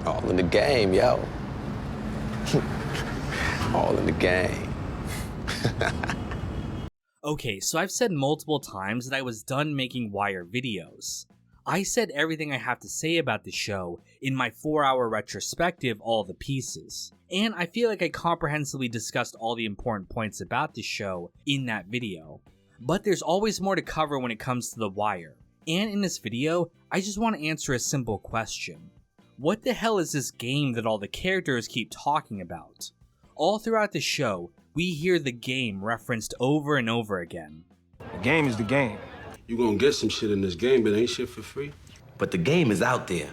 All in the game, yo. All in the game. Okay, so I've said multiple times that I was done making Wire videos. I said everything I have to say about the show in my 4-hour retrospective, All the Pieces, and I feel like I comprehensively discussed all the important points about the show in that video. But there's always more to cover when it comes to The Wire, and in this video, I just want to answer a simple question. What the hell is this game that all the characters keep talking about? All throughout the show, we hear the game referenced over and over again. The game is the game. You gonna get some shit in this game, but ain't shit for free. But the game is out there,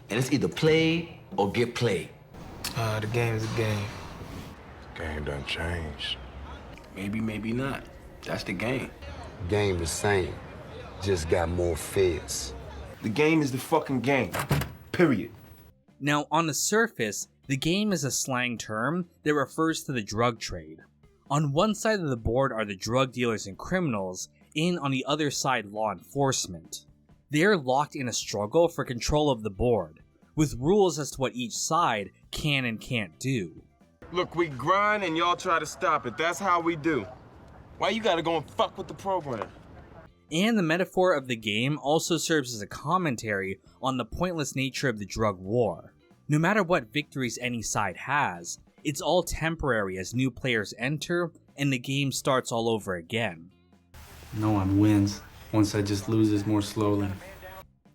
and it's either play or get played. The game is a game. The game done changed. Maybe, maybe not. That's the game. Game the same, just got more feds. The game is the fucking game. Period. Now, on the surface, the game is a slang term that refers to the drug trade. On one side of the board are the drug dealers and criminals, and on the other side, law enforcement. They're locked in a struggle for control of the board, with rules as to what each side can and can't do. Look, we grind and y'all try to stop it. That's how we do. Why you gotta go and fuck with the program? And the metaphor of the game also serves as a commentary on the pointless nature of the drug war. No matter what victories any side has, it's all temporary as new players enter and the game starts all over again. No one wins. One side just loses more slowly.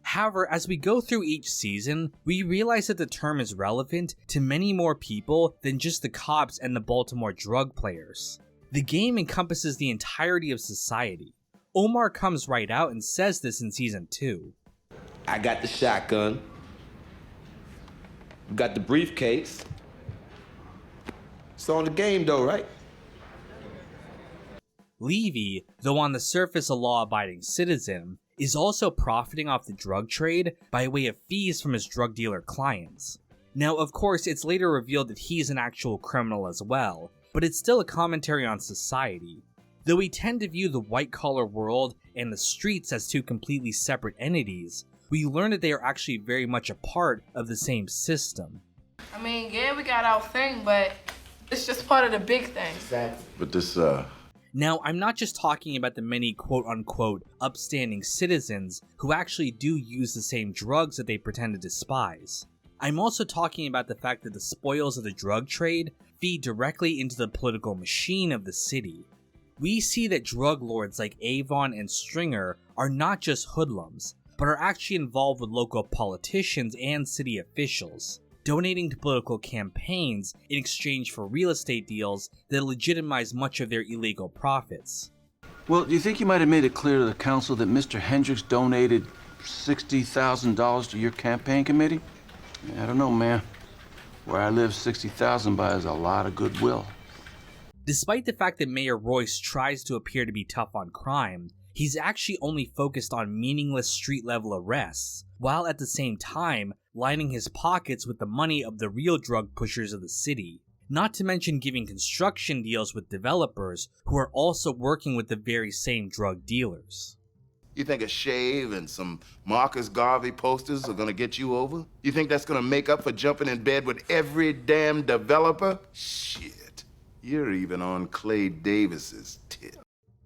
However, as we go through each season, we realize that the term is relevant to many more people than just the cops and the Baltimore drug players. The game encompasses the entirety of society. Omar comes right out and says this in Season 2. I got the shotgun. Got the briefcase. It's on the game though, right? Levy, though on the surface a law-abiding citizen, is also profiting off the drug trade by way of fees from his drug dealer clients. Now, of course, it's later revealed that he's an actual criminal as well, but it's still a commentary on society. Though we tend to view the white-collar world and the streets as two completely separate entities, we learn that they are actually very much a part of the same system. I mean, yeah, we got our thing, but it's just part of the big thing. Exactly. But this, Now, I'm not just talking about the many quote-unquote upstanding citizens who actually do use the same drugs that they pretend to despise. I'm also talking about the fact that the spoils of the drug trade feed directly into the political machine of the city. We see that drug lords like Avon and Stringer are not just hoodlums, but are actually involved with local politicians and city officials, donating to political campaigns in exchange for real estate deals that legitimize much of their illegal profits. Well, do you think you might have made it clear to the council that Mr. Hendricks donated $60,000 to your campaign committee? I don't know, man. Where I live, 60,000 buys a lot of goodwill. Despite the fact that Mayor Royce tries to appear to be tough on crime, he's actually only focused on meaningless street-level arrests, while at the same time lining his pockets with the money of the real drug pushers of the city. Not to mention giving construction deals with developers who are also working with the very same drug dealers. you think a shave and some Marcus Garvey posters are gonna get you over? You think that's gonna make up for jumping in bed with every damn developer? Shit, you're even on Clay Davis's tip.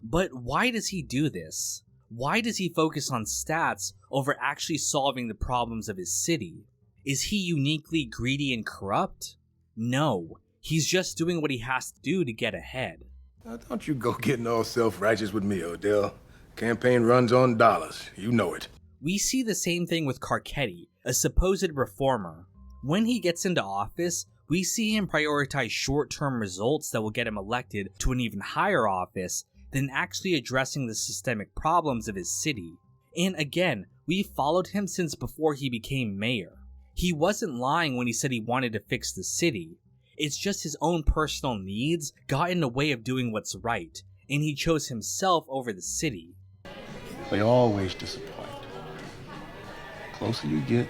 But why does he do this? Why does he focus on stats over actually solving the problems of his city? Is he uniquely greedy and corrupt? No, he's just doing what he has to do to get ahead. Now, don't you go getting all self-righteous with me, Odell. Campaign runs on dollars, you know it. We see the same thing with Carcetti, a supposed reformer. When he gets into office, we see him prioritize short-term results that will get him elected to an even higher office than actually addressing the systemic problems of his city. And again, we followed him since before he became mayor. He wasn't lying when he said he wanted to fix the city. It's just his own personal needs got in the way of doing what's right, and he chose himself over the city. They always disappoint. Closer you get,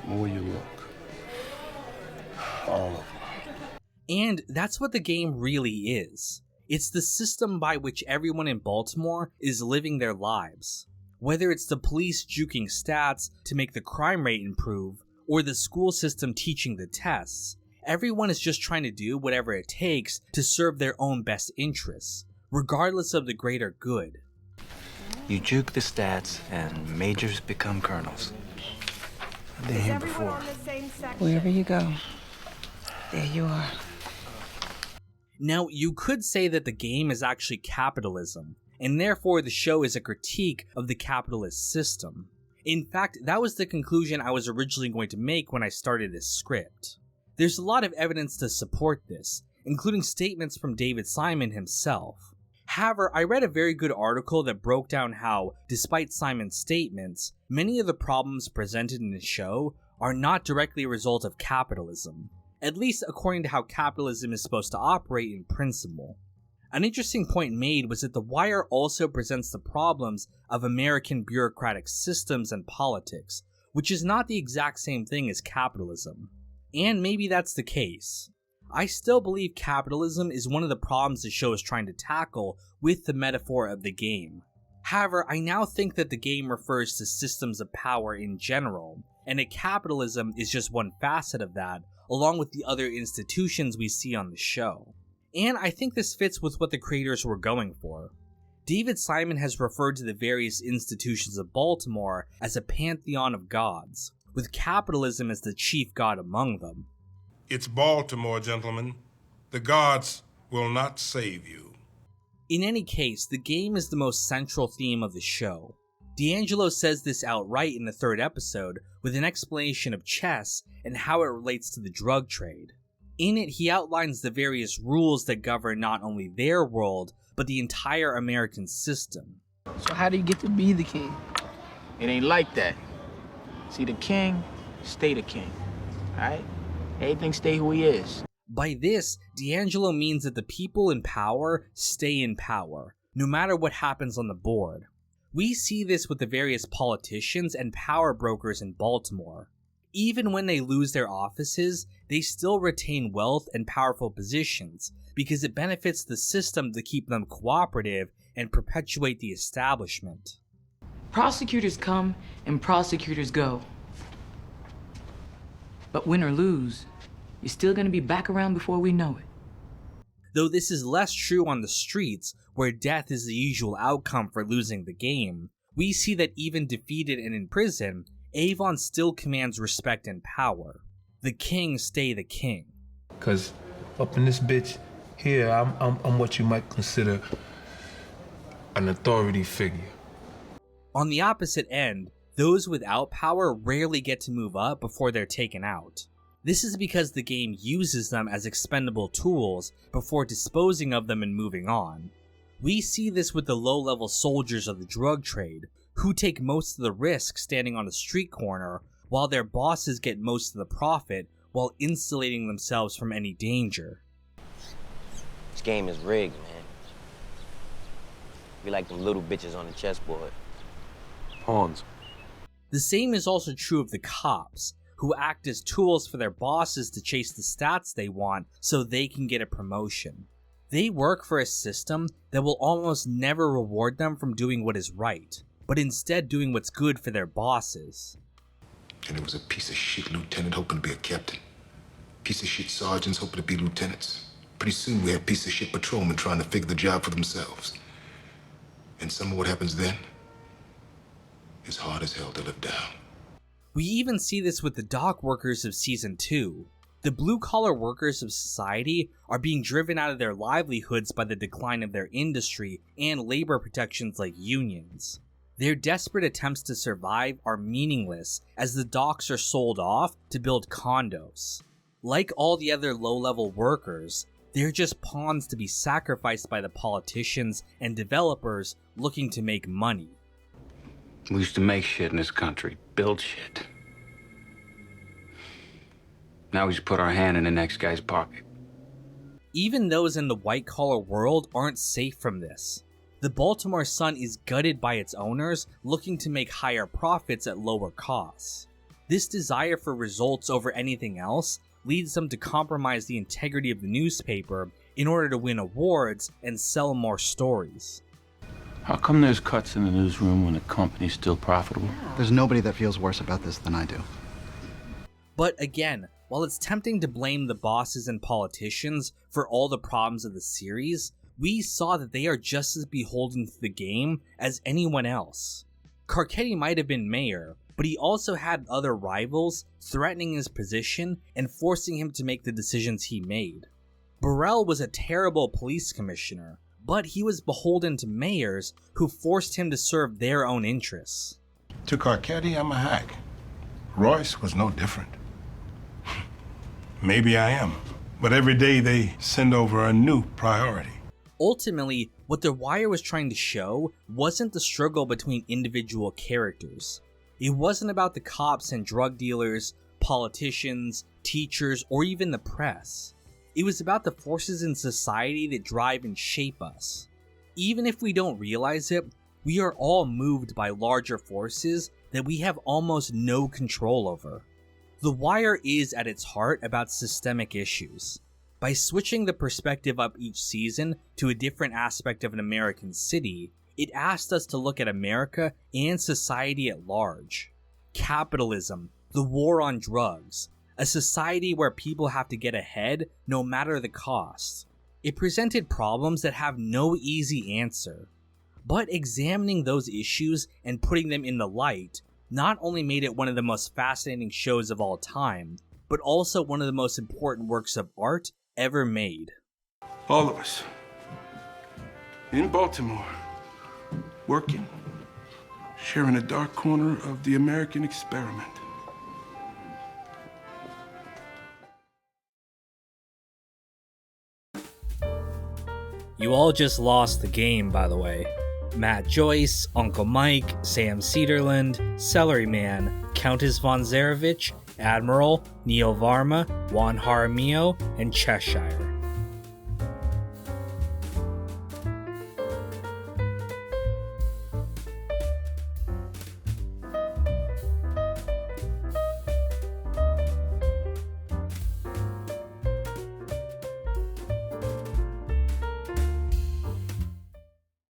more you look. All of them. And that's what the game really is. It's the system by which everyone in Baltimore is living their lives. Whether it's the police juking stats to make the crime rate improve, or the school system teaching the tests. Everyone is just trying to do whatever it takes to serve their own best interests, regardless of the greater good. You juke the stats and majors become colonels. I've been here before. Wherever you go, there you are. Now, you could say that the game is actually capitalism, and therefore the show is a critique of the capitalist system. In fact, that was the conclusion I was originally going to make when I started this script. There's a lot of evidence to support this, including statements from David Simon himself. However, I read a very good article that broke down how, despite Simon's statements, many of the problems presented in the show are not directly a result of capitalism, at least according to how capitalism is supposed to operate in principle. An interesting point made was that The Wire also presents the problems of American bureaucratic systems and politics, which is not the exact same thing as capitalism. And maybe that's the case. I still believe capitalism is one of the problems the show is trying to tackle with the metaphor of the game. However, I now think that the game refers to systems of power in general, and that capitalism is just one facet of that, along with the other institutions we see on the show. And I think this fits with what the creators were going for. David Simon has referred to the various institutions of Baltimore as a pantheon of gods, with capitalism as the chief god among them. It's Baltimore, gentlemen. The gods will not save you. In any case, the game is the most central theme of the show. D'Angelo says this outright in the third episode with an explanation of chess and how it relates to the drug trade. In it, he outlines the various rules that govern not only their world, but the entire American system. So how do you get to be the king? It ain't like that. See, the king, stay the king, all right? Everything stay who he is. By this, D'Angelo means that the people in power stay in power, no matter what happens on the board. We see this with the various politicians and power brokers in Baltimore. Even when they lose their offices, they still retain wealth and powerful positions, because it benefits the system to keep them cooperative and perpetuate the establishment. Prosecutors come and prosecutors go. But win or lose, you're still gonna be back around before we know it. Though this is less true on the streets, where death is the usual outcome for losing the game, we see that even defeated and in prison, Avon still commands respect and power. The king stay the king. Cause up in this bitch here, I'm what you might consider an authority figure. On the opposite end, those without power rarely get to move up before they're taken out. This is because the game uses them as expendable tools before disposing of them and moving on. We see this with the low-level soldiers of the drug trade, who take most of the risk standing on a street corner, while their bosses get most of the profit while insulating themselves from any danger. This game is rigged, man. We like them little bitches on the chessboard. Pawns. The same is also true of the cops, who act as tools for their bosses to chase the stats they want so they can get a promotion. They work for a system that will almost never reward them from doing what is right, but instead doing what's good for their bosses. And there was a piece of shit lieutenant hoping to be a captain. Piece of shit sergeants hoping to be lieutenants. Pretty soon we have piece of shit patrolmen trying to figure the job for themselves. And some of what happens then is hard as hell to live down. We even see this with the dock workers of Season 2. The blue-collar workers of society are being driven out of their livelihoods by the decline of their industry and labor protections like unions. Their desperate attempts to survive are meaningless as the docks are sold off to build condos. Like all the other low-level workers, they're just pawns to be sacrificed by the politicians and developers looking to make money. We used to make shit in this country, build shit. Now we just put our hand in the next guy's pocket. Even those in the white-collar world aren't safe from this. The Baltimore Sun is gutted by its owners looking to make higher profits at lower costs. This desire for results over anything else leads them to compromise the integrity of the newspaper in order to win awards and sell more stories. How come there's cuts in the newsroom when the company's still profitable? There's nobody that feels worse about this than I do. But again, while it's tempting to blame the bosses and politicians for all the problems of the series, we saw that they are just as beholden to the game as anyone else. Carcetti might have been mayor, but he also had other rivals threatening his position and forcing him to make the decisions he made. Burrell was a terrible police commissioner, but he was beholden to mayors who forced him to serve their own interests. To Carcetti, I'm a hack. Royce was no different. Maybe I am, but every day they send over a new priority. Ultimately, what The Wire was trying to show wasn't the struggle between individual characters. It wasn't about the cops and drug dealers, politicians, teachers, or even the press. It was about the forces in society that drive and shape us. Even if we don't realize it, we are all moved by larger forces that we have almost no control over. The Wire is at its heart about systemic issues. By switching the perspective up each season to a different aspect of an American city, it asked us to look at America and society at large. Capitalism, the war on drugs, a society where people have to get ahead no matter the cost. It presented problems that have no easy answer. But examining those issues and putting them in the light not only made it one of the most fascinating shows of all time, but also one of the most important works of art ever made. All of us. In Baltimore. Working. Sharing a dark corner of the American experiment. You all just lost the game, by the way. Matt Joyce, Uncle Mike, Sam Cedarland, Celery Man, Countess von Zarevich, Admiral, Neil Varma, Juan Jaramillo, and Cheshire.